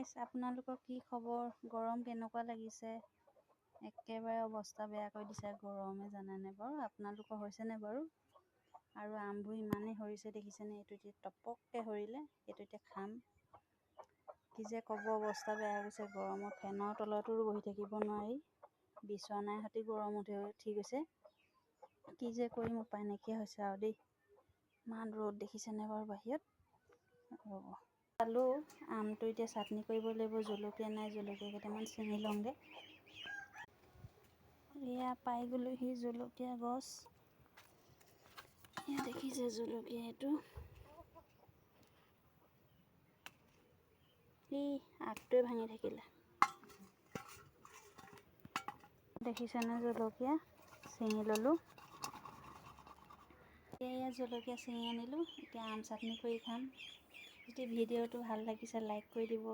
Guys, আপোনালোকৰ কি খবৰ? গৰম কেনেকুৱা লাগিছে? একেবাৰে অৱস্থা বেয়া কৰি দিছে গৰমে, জানেনে বাৰু? আপোনালোকৰ হৈছেনে বাৰু? আৰু আমবোৰ ইমানেই সৰিছে দেখিছেনে? এইটো এতিয়া টপককৈ সৰিলে, এইটো এতিয়া খাম। কি যে ক'ব, অৱস্থা বেয়া গৈছে গৰমত। ফেনৰ তলতো বহি থাকিব নোৱাৰি, বিচনাৰ সৈতে গৰম উঠি গৈছে। কি যে কৰিম, উপায় নাইকিয়া হৈছে আৰু দেই। ইমান ৰ'দ দেখিছেনে বাৰু বাহিৰত? ৰ'ব চালোঁ, আমটো এতিয়া চাটনি কৰিব লাগিব। জলকীয়া নাই, জলকীয়া কেইটামান ছিঙি লওঁগৈ। এয়া পাই গ'লোহি জলকীয়া গছ। এয়া দেখিছে জলকীয়া, এইটো আগটোৱে ভাঙি থাকিলে। দেখিছেনে জলকীয়া ছিঙি ল'লোঁ। এয়া জলকীয়া ছিঙি আনিলোঁ, এতিয়া আম চাটনি কৰি খাম। যদি ভিডিঅ'টো ভাল লাগিছে লাইক কৰি দিব।